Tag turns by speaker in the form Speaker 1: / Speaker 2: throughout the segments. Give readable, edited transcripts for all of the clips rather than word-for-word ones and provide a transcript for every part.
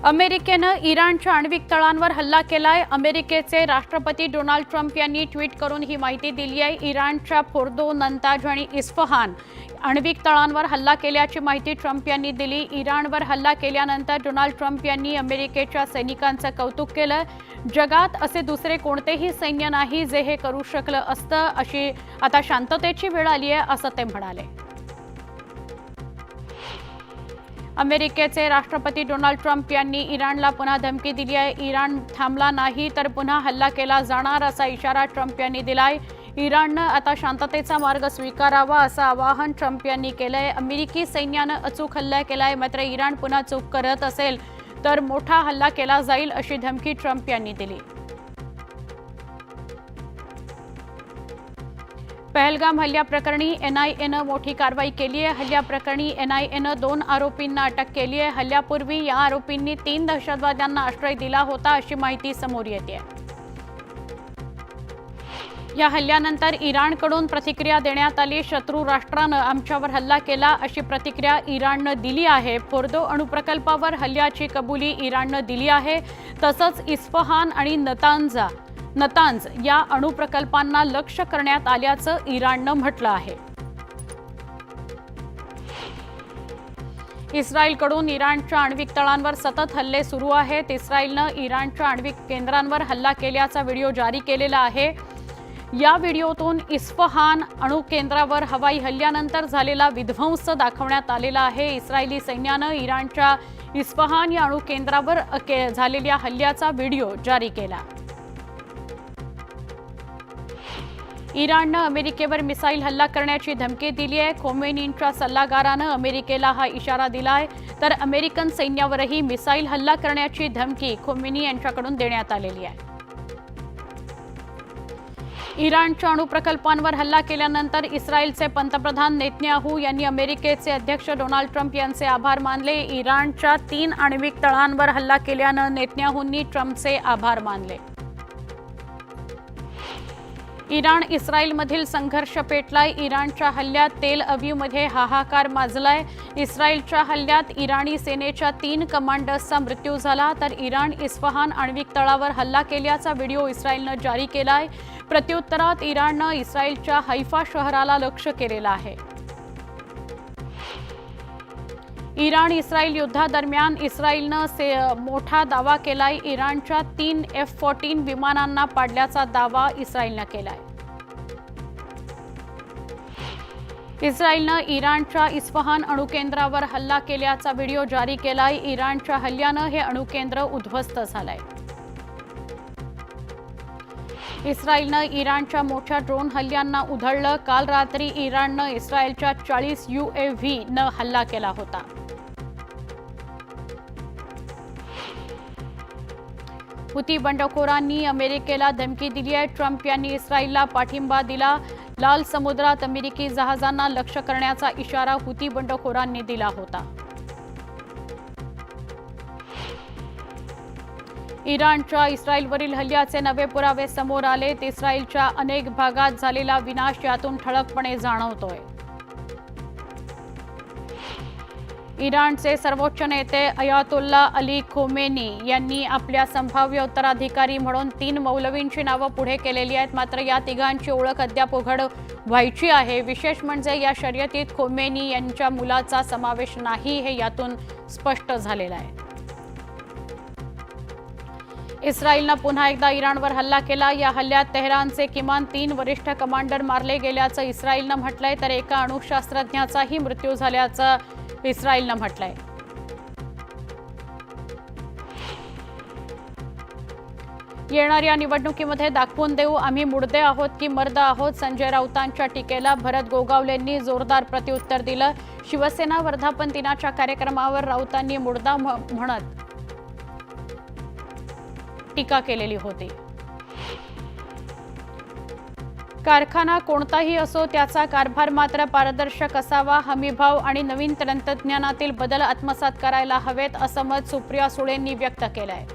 Speaker 1: अमेरिकेनं इराणच्या आण्विक तळांवर हल्ला केलाय। अमेरिकेचे राष्ट्रपती डोनाल्ड ट्रम्प यांनी ट्विट करून ही माहिती दिली आहे। इराणच्या फोर्दो, नतांज आणि इस्फहान आण्विक तळांवर हल्ला केल्याची माहिती ट्रम्प यांनी दिली। इराणवर हल्ला केल्यानंतर डोनाल्ड ट्रम्प यांनी अमेरिकेच्या सैनिकांचं कौतुक केलं। जगात असे दुसरे कोणतेही सैन्य नाही जे हे करू शकलं असतं। अशी आता शांततेची वेळ आली आहे असं ते म्हणाले। अमेरिकेचे राष्ट्रपती डोनाल्ड ट्रम्प यांनी इराणला पुन्हा धमकी दिली आहे। इराण थांबला नाही तर पुन्हा हल्ला केला जाणार असा इशारा ट्रम्प यांनी दिलाय। इराणनं आता शांततेचा मार्ग स्वीकारावा असं आवाहन ट्रम्प यांनी केलंय। अमेरिकी सैन्यानं अचूक हल्ला केलाय, मात्र इराण पुन्हा चूक करत असेल तर मोठा हल्ला केला जाईल अशी धमकी ट्रम्प यांनी दिली। पहलगाम हल्ल्याप्रकरणी NIAनं मोठी कारवाई केली आहे। हल्ल्याप्रकरणी NIAनं 2 आरोपींना अटक केली आहे। हल्ल्यापूर्वी या आरोपींनी 3 दहशतवाद्यांना आश्रय दिला होता अशी माहिती समोर येते। या हल्ल्यानंतर इराणकडून प्रतिक्रिया देण्यात आली। शत्रू राष्ट्रानं आमच्यावर हल्ला केला अशी प्रतिक्रिया इराणनं दिली आहे। फोर्दो अणुप्रकल्पावर हल्ल्याची कबुली इराणनं दिली आहे। तसंच इस्फहान आणि नतांज या अणुप्रकल्पांना लक्ष्य करण्यात आल्याचं इराणनं म्हटलं आहे। इस्रायलकडून इराणच्या आण्विक तळांवर सतत हल्ले सुरू आहेत। इस्रायलनं इराणच्या आण्विक केंद्रांवर हल्ला केल्याचा व्हिडिओ जारी केलेला आहे। या व्हिडिओतून इस्फहान अणुकेंद्रावर हवाई हल्ल्यानंतर झालेला विध्वंस दाखवण्यात आलेला आहे। इस्रायली सैन्यानं इराणच्या इस्फहान या अणुकेंद्रावर झालेल्या हल्ल्याचा व्हिडिओ जारी केला। इराणनं अमेरिकेवर मिसाईल हल्ला करण्याची धमकी दिली आहे। खोमेनींच्या सल्लागारानं अमेरिकेला हा इशारा दिलाय, तर अमेरिकन सैन्यावरही मिसाईल हल्ला करण्याची धमकी खोमेनी यांच्याकडून देण्यात आलेली आहे। इराणच्या अणुप्रकल्पांवर हल्ला केल्यानंतर इस्रायलचे पंतप्रधान नेतन्याहू यांनी अमेरिकेचे अध्यक्ष डोनाल्ड ट्रम्प यांचे आभार मानले। इराणच्या 3 आण्विक तळांवर हल्ला केल्यानं नेतन्याहूंनी ट्रम्पचे आभार मानले। इराण इस्रायलमधील संघर्ष पेटलाय। इराणच्या हल्ल्यात तेल अवीवमध्ये हाहाकार माजलाय। इस्रायलच्या हल्ल्यात इराणी सेनेच्या 3 कमांडर्सचा मृत्यू झाला, तर इराण इस्फहान आण्विक तळावर हल्ला केल्याचा व्हिडिओ इस्रायलनं जारी केलाय। प्रत्युत्तरात इराणनं इस्रायलच्या हैफा शहराला लक्ष्य केलेलं आहे। इराण इस्रायल युद्धादरम्यान इस्रायलनं मोठा दावा केलाय। इराणच्या 3 F-14 विमानांना पाडल्याचा दावा इस्रायलनं केलाय। इस्रायलनं इराणच्या इस्फहान अणुकेंद्रावर हल्ला केल्याचा व्हिडिओ जारी केलाय। इराणच्या हल्ल्यानं हे अणुकेंद्र उद्ध्वस्त झालंय। इस्रायलनं इराणच्या मोठ्या ड्रोन हल्ल्यांना उधळलं। काल रात्री इराणनं इस्रायलच्या 40 UAVनं हल्ला केला होता। हुती बंडखोरांनी अमेरिकेला धमकी दिली आहे। ट्रम्प यांनी इस्रायलला पाठिंबा दिला। लाल समुद्रात अमेरिकी जहाजांना लक्ष्य करण्याचा इशारा हुती बंडखोरांनी दिला होता। इराणच्या इस्रायलवरील हल्ल्याचे नवे पुरावे समोर आलेत। इस्रायलच्या अनेक भागात झालेला विनाश यातून ठळकपणे जाणवतोय। इराणचे सर्वोच्च नेते अयातोल्ला अली खोमेनी यांनी आपल्या संभाव्य उत्तराधिकारी म्हणून 3 मौलवींची नावं पुढे केलेली आहेत, मात्र या तिघांची ओळख अद्याप उघड व्हायची आहे। विशेष म्हणजे या शर्यतीत खोमेनी यांच्या मुलाचा समावेश नाही हे यातून स्पष्ट झालेलं आहे। इस्रायलनं पुन्हा एकदा इराणवर हल्ला केला। या हल्ल्यात तेहरानचे किमान 3 वरिष्ठ कमांडर मारले गेल्याचं इस्रायलनं म्हटलंय, तर एका अणुशास्त्रज्ञाचाही मृत्यू झाल्याचं इस्रायलनं म्हटलंय। येणाऱ्या निवडणुकीमध्ये दाखवून देऊ आम्ही मुडदे आहोत की मर्द आहोत। संजय राऊतांच्या टीकेला भरत गोगावलेंनी जोरदार प्रत्युत्तर दिलं। शिवसेना वर्धापन दिनाच्या कार्यक्रमावर राऊतांनी मुडदा म्हणत टीका केलेली होती। कारखाना कोणताही असो त्याचा कारभार मात्र पारदर्शक असावा। हमीभाव आणि नवीन तंत्रज्ञानातील बदल आत्मसात करायला हवेत असं मत सुप्रिया सुळेंनी व्यक्त केलंय।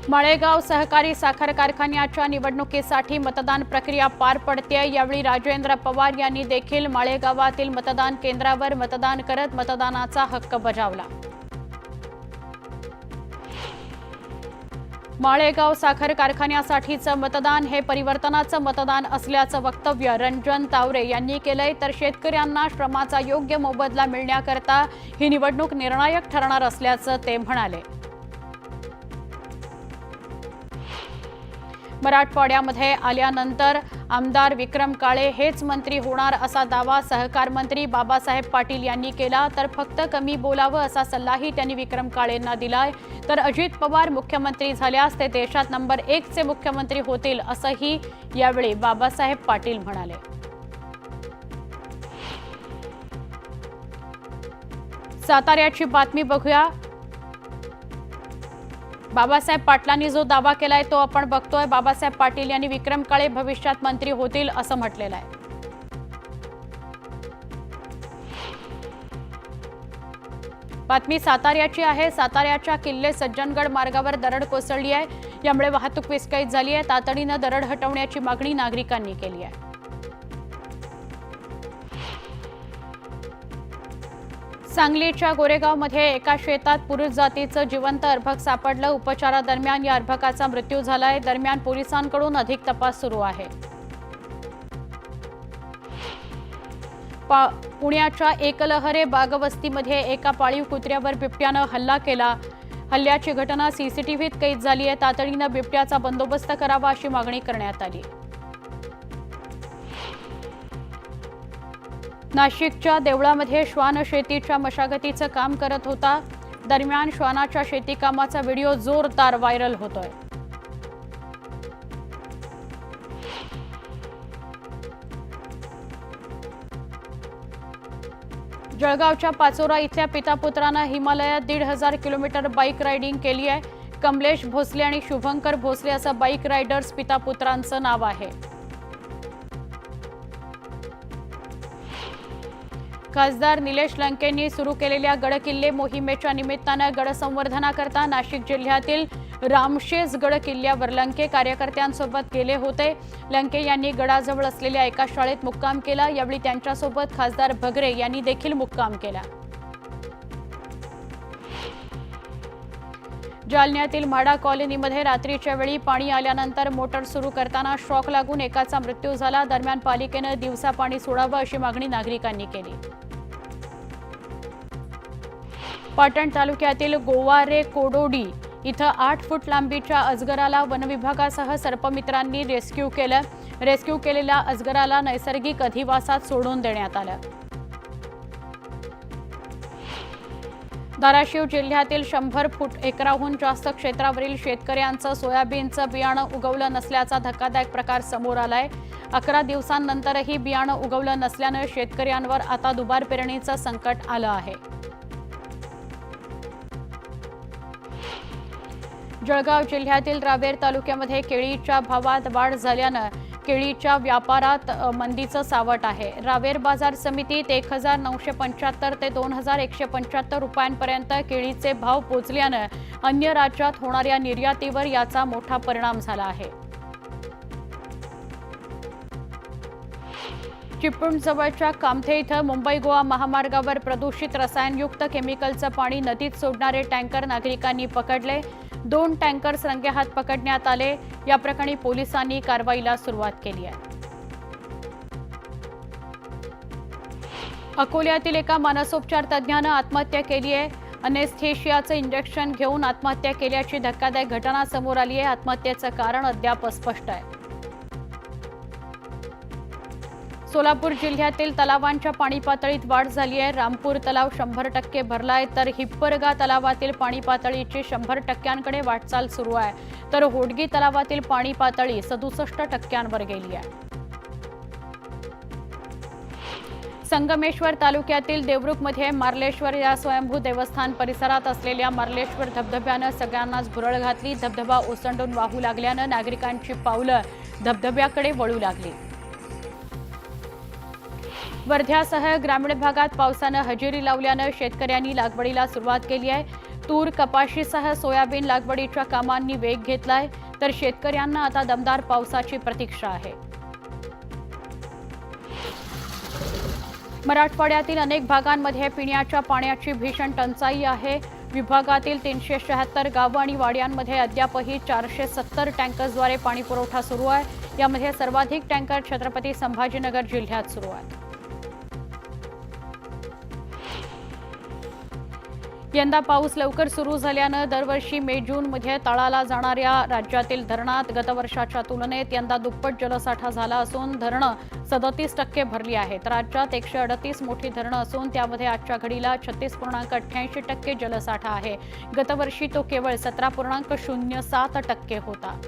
Speaker 1: माळेगाव सहकारी साखर कारखान्याच्या निवडणुकीसाठी मतदान प्रक्रिया पार पडते। यावेळी राजेंद्र पवार यांनी देखील माळेगावातील मतदान केंद्रावर मतदान करत मतदानाचा हक्क बजावला। माळेगाव साखर कारखान्यासाठीचं मतदान हे परिवर्तनाचं मतदान असल्याचं वक्तव्य रंजन तावरे यांनी केलंय। तर शेतकऱ्यांना श्रमाचा योग्य मोबदला मिळण्याकरता ही निवडणूक निर्णायक ठरणार असल्याचं ते म्हणाले। मराठवाड्यामध्ये आल्यानंतर आमदार विक्रम काळे हेच मंत्री होणार असा दावा सहकार मंत्री बाबासाहेब पाटील यांनी केला। तर फक्त कमी बोलावं असा सल्लाही त्यांनी विक्रम काळेंना दिलाय। तर अजित पवार मुख्यमंत्री झाल्यास ते देशात नंबर 1 चे मुख्यमंत्री होतील असंही यावेळी बाबासाहेब पाटील म्हणाले। साताऱ्याची बातमी बघूया। बाबासाहेब पाटलांनी जो दावा केलाय तो आपण बघतोय। बाबासाहेब पाटील यांनी विक्रम काळे भविष्यात मंत्री होतील असं म्हटलेलं आहे। बातमी साताऱ्याची आहे। साताऱ्याच्या किल्ले सज्जनगड मार्गावर दरड कोसळली आहे। यामुळे वाहतूक विस्कळीत झाली आहे। तातडीनं दरड हटवण्याची मागणी नागरिकांनी केली आहे। सांगलीच्या गोरेगावमध्ये एका शेतात पुरुष जातीचं जिवंत अर्भक सापडलं। उपचारादरम्यान या अर्भकाचा मृत्यू झालाय। दरम्यान पोलिसांकडून अधिक तपास सुरू आहे। पुण्याच्या एकलहरे बागवस्तीमध्ये एका पाळीव कुत्र्यावर बिबट्यानं हल्ला केला। हल्ल्याची घटना सीसीटीव्हीत कैद झाली आहे। तातडीनं बिबट्याचा बंदोबस्त करावा अशी मागणी करण्यात आली। नाशिकच्या देवळामध्ये श्वान शेतीच्या मशागतीचं काम करत होता। दरम्यान श्वानाच्या शेती कामाचा व्हिडिओ जोरदार व्हायरल होतोय। जळगावच्या पाचोरा इथल्या पितापुत्रानं हिमालयात 1,500 किलोमीटर बाईक रायडिंग केली आहे। कमलेश भोसले आणि शुभंकर भोसले असं बाईक रायडर्स पितापुत्रांचं नाव आहे। खासदार निलेश लंकेंनी सुरू केलेल्या गडकिल्ले मोहिमेच्या निमित्तानं गडसंवर्धनाकरता नाशिक जिल्ह्यातील रामशेज गड किल्ल्यावर लंके कार्यकर्त्यांसोबत गेले होते। लंके यांनी गडाजवळ असलेल्या एका शाळेत मुक्काम केला। यावेळी त्यांच्यासोबत खासदार भगरे यांनी देखील मुक्काम केला। जालन्यातील म्हाडा कॉलनीमध्ये रात्रीच्या वेळी पाणी आल्यानंतर मोटर सुरू करताना शॉक लागून एकाचा मृत्यू झाला। दरम्यान पालिकेनं दिवसा पाणी सोडावं अशी मागणी नागरिकांनी केली। पाटण तालुक्यातील गोवारे कोडोडी इथं 8 फूट लांबीच्या अजगराला वनविभागासह सर्पमित्रांनी रेस्क्यू केलं। रेस्क्यू केलेल्या अजगराला नैसर्गिक अधिवासात सोडून देण्यात आलं। धाराशिव जिल्ह्यातील 100 फूट एकराहून जास्त क्षेत्रावरील शेतकऱ्यांचं सोयाबीनचं बियाणं उगवलं नसल्याचा धक्कादायक प्रकार समोर आलाय। 11 दिवसांनंतरही बियाणं उगवलं नसल्यानं शेतकऱ्यांवर आता दुबार पेरणीचं संकट आलं आहे। जळगाव जिल्ह्यातील रावेर तालुक्यामध्ये केळीच्या भावात वाढ झाल्यानं केळीच्या व्यापारात मंदीचं सावट आहे। रावेर बाजार समितीत 1,975 ते 2,175 रुपयांपर्यंत केळीचे भाव पोचल्यानं अन्य राज्यात होणाऱ्या निर्यातीवर याचा मोठा परिणाम झाला आहे। चिपळूणजवळच्या कामथे इथं मुंबई गोवा महामार्गावर प्रदूषित रसायनयुक्त केमिकलचं पाणी नदीत सोडणारे टँकर नागरिकांनी पकडले। 2 टँकर्स रंगेहात पकडण्यात आले। या प्रकरणी पोलिसांनी कारवाईला सुरुवात केली आहे। अकोल्यातील एका मानसोपचार तज्ज्ञानं आत्महत्या केली आहे। अनेस्थेशियाचं इंजेक्शन घेऊन आत्महत्या केल्याची धक्कादायक घटना समोर आली आहे। आत्महत्येचं कारण अद्याप अस्पष्ट आहे। सोलापूर जिल्ह्यातील तलावांच्या पाणी पातळीत वाढ झाली आहे। रामपूर तलाव 100% भरलाय तर हिप्परगा तलावातील पाणी पातळीची 100%कडे वाटचाल सुरू आहे। तर होडगी तलावातील पाणी पातळी 67%वर गेली आहे। संगमेश्वर तालुक्यातील देवरुखमध्ये मार्लेश्वर या स्वयंभू देवस्थान परिसरात असलेल्या मार्लेश्वर धबधब्यानं सगळ्यांनाच भुरळ घातली। धबधबा ओसंडून वाहू लागल्यानं नागरिकांची पावलं धबधब्याकडे वळू लागली। वर्ध्यासह ग्रामीण भागात पावसानं हजेरी लावल्यानं शेतकऱ्यांनी लागवडीला सुरुवात केली आहे। तूर, कपाशीसह सोयाबीन लागवडीच्या कामांनी वेग घेतलाय, तर शेतकऱ्यांना आता दमदार पावसाची प्रतीक्षा आहे. मराठवाड्यातील अनेक भागांमध्ये पिण्याच्या पाण्याची भीषण टंचाई आहे. विभागातील 376 गावं आणि वाड्यांमध्ये अद्यापही 470 टँकर्सद्वारे पाणी पुरवठा सुरू आहे. यामध्ये सर्वाधिक टँकर छत्रपती संभाजीनगर जिल्ह्यात सुरू आहेत. यंदा पाऊस लवकर सुरू झाल्यानं दरवर्षी मे-जूनमध्ये तळाला जाणाऱ्या राज्यातील धरणात गतवर्षाच्या तुलनेत यंदा दुप्पट जलसाठा झाला असून धरणं 37% भरली आहेत. राज्यात 138 मोठी धरणं असून त्यामध्ये आजच्या घडीला 36.88% जलसाठा आहे. गतवर्षी तो केवळ 17.07% होता.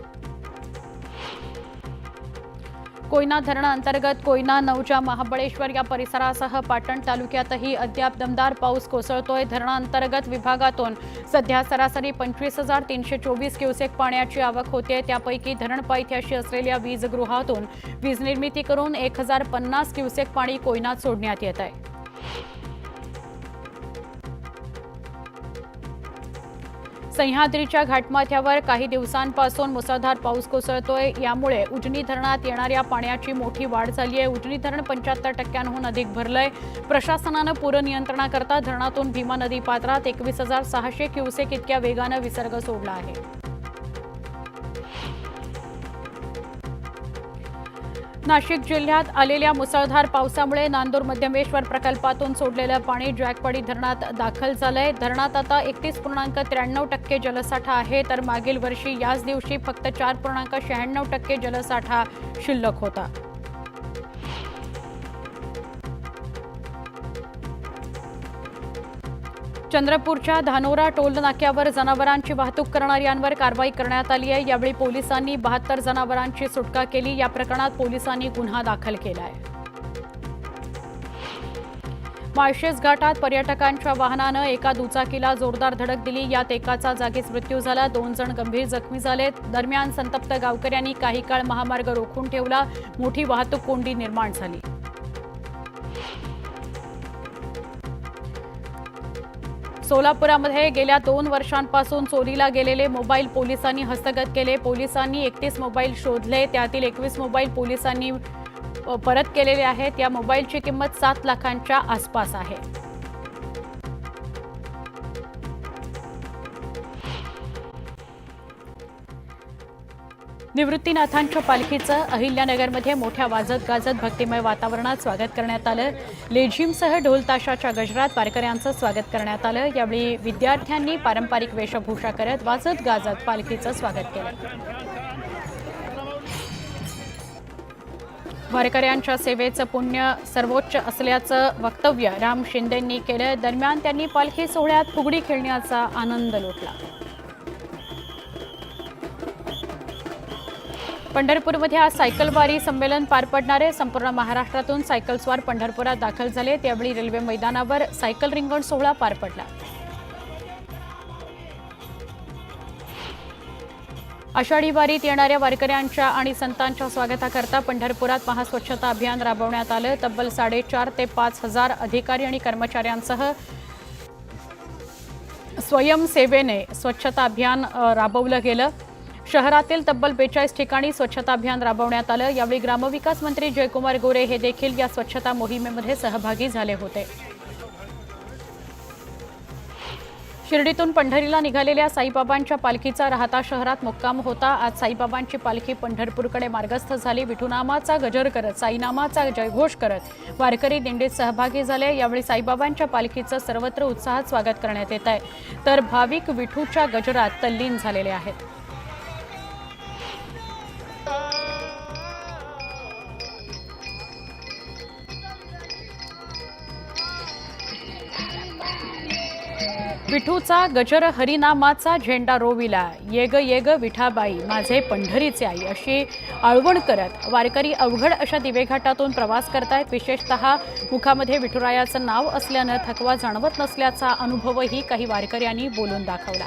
Speaker 1: कोयना धरणाअंतर्गत कोयना, नौजा, महाबळेश्वर या परिसरासह पाटण तालुक्यातही अद्याप दमदार पाऊस कोसळतोय. धरणाअंतर्गत विभागातून सध्या सरासरी 25,324 क्युसेक पाण्याची आवक होते. त्यापैकी धरण पायथ्याशी असलेल्या वीजगृहातून वीज निर्मिती करून 1,050 क्युसेक पाणी कोयनात सोडण्यात येत आहे. सह्याद्रीच्या घाटमाथ्यावर काही दिवसांपासून मुसळधार पाऊस कोसळतोय. यामुळे उजनी धरणात येणाऱ्या पाण्याची मोठी वाढ झाली आहे. उजनी धरण 75%हून अधिक भरलंय. प्रशासनानं पूर नियंत्रणाकरता धरणातून भीमा नदी पात्रात 21,600 क्युसेक इतक्या वेगानं विसर्ग सोडला आहे. नाशिक जिल्ह्यात आलेल्या मुसळधार पावसामुळे नांदूर मध्यमेश्वर प्रकल्पातून सोडलेलं पाणी जायकवाडी धरणात दाखल झालंय. धरणात आता 31.93% जलसाठा आहे, तर मागील वर्षी याच दिवशी फक्त 4.96% जलसाठा शिल्लक होता. चंद्रपूरच्या धानोरा टोल नाक्यावर जनावरांची वाहतूक करणाऱ्यांवर कारवाई करण्यात आली आहे. यावेळी पोलिसांनी 72 जनावरांची सुटका केली. या प्रकरणात पोलिसांनी गुन्हा दाखल केला आहे. माळशेज घाटात पर्यटकांच्या वाहनानं एका दुचाकीला जोरदार धडक दिली. यात एकाचा जागीच मृत्यू झाला. 2 जण गंभीर जखमी झालेत. दरम्यान संतप्त गावकऱ्यांनी काही काळ महामार्ग रोखून ठेवला. मोठी वाहतूक कोंडी निर्माण झाली. सोलापुरामध्ये गेल्या 2 वर्षांपासून चोरीला गेलेले मोबाईल पोलिसांनी हस्तगत केले. पोलिसांनी 31 मोबाईल शोधले. त्यातील 21 मोबाईल पोलिसांनी परत केलेले आहेत. या मोबाईलची किंमत 7 लाखांच्या आसपास आहे. निवृत्तीनाथांच्या पालखीचं अहिल्यानगरमध्ये मोठ्या वाजत गाजत भक्तिमय वातावरणात स्वागत करण्यात आलं. लेझिमसह ढोल ताशाच्या गजरात वारकऱ्यांचं स्वागत करण्यात आलं. यावेळी विद्यार्थ्यांनी पारंपरिक वेशभूषा करत वाजत गाजत पालखीचं स्वागत केलं. वारकऱ्यांच्या सेवेचं पुण्य सर्वोच्च असल्याचं वक्तव्य राम शिंदेंनी केलं. दरम्यान त्यांनी पालखी सोहळ्यात फुगडी खेळण्याचा आनंद लुटला. पंढरपूरमध्ये आज सायकलवारी संमेलन पार पडणार आहे. संपूर्ण महाराष्ट्रातून सायकलस्वार पंढरपुरात दाखल झाले. त्यावेळी रेल्वे मैदानावर सायकल रिंगण सोहळा पार पडला. आषाढी वारीत येणाऱ्या वारकऱ्यांच्या आणि संतांच्या स्वागताकरता पंढरपुरात महास्वच्छता अभियान राबवण्यात आलं. तब्बल 4,500 ते 5,000 अधिकारी आणि कर्मचाऱ्यांसह स्वयंसेवेने स्वच्छता अभियान राबवलं गेलं. शहरातील तब्बल 42 ठिकाणी स्वच्छता अभियान राबवण्यात आलं. यावेळी ग्रामविकास मंत्री जयकुमार गोरे हे देखील या स्वच्छता मोहिमेमध्ये सहभागी झाले होते. शिर्डीतून पंढरीला निघालेल्या साईबाबांच्या पालखीचा राहता शहरात मुक्काम होता. आज साईबाबांची पालखी पंढरपूरकडे मार्गस्थ झाली. विठुनामाचा गजर करत, साईनामाचा जयघोष करत वारकरी दिंडीत सहभागी झाले. यावेळी साईबाबांच्या पालखीचं सर्वत्र उत्साहात स्वागत करण्यात येत आहे, तर भाविक विठूच्या गजरात तल्लीन झालेले आहेत. विठूचा गजर हरिनामाचा झेंडा रोविला, येग येग विठाबाई माझे पंढरीचे आई, अशी आळवण करत वारकरी अवघड अशा दिवेघाटातून प्रवास करतायत. विशेषतः मुखामध्ये विठुरायाचं नाव असल्यानं थकवा जाणवत नसल्याचा अनुभवही काही वारकऱ्यांनी बोलून दाखवला.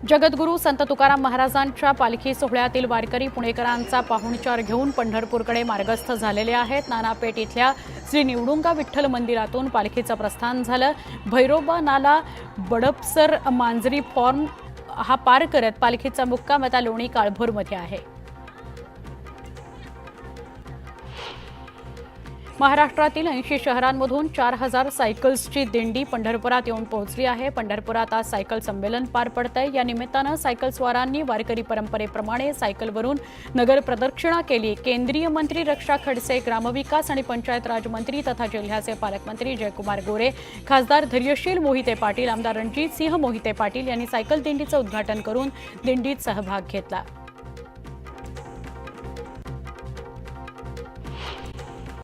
Speaker 1: जगद्गुरू संत तुकाराम महाराजांच्या पालखी सोहळ्यातील वारकरी पुणेकरांचा पाहुणचार घेऊन पंढरपूरकडे मार्गस्थ झालेले आहेत। नानापेठ इथल्या श्री निवडुंगा विठ्ठल मंदिरातून पालखीचं प्रस्थान झालं। भैरोबा नाला बडपसर मांजरी फॉर्म हा पार करत पालखीचा मुक्काम आता लोणी काळभोरमध्ये आहे। महाराष्ट्रातील 80 शहरांमधून 4000 सायकल्सची दिंडी पंढरपुरात येऊन पोहोचली आहे। पंढरपुरात आज सायकल संमेलन पार पडतंय। या निमित्तानं सायकलस्वारांनी वारकरी परंपरेप्रमाणे सायकलवरून नगर प्रदक्षिणा केली। केंद्रीय मंत्री रक्षा खडसे, ग्रामविकास आणि पंचायत राज मंत्री तथा जिल्ह्याचे पालकमंत्री जयकुमार गोरे, खासदार धैर्यशील मोहिते पाटील, आमदार रणजित सिंह मोहिते पाटील यांनी सायकल दिंडीचं उद्घाटन करून दिंडीत सहभाग घेतला।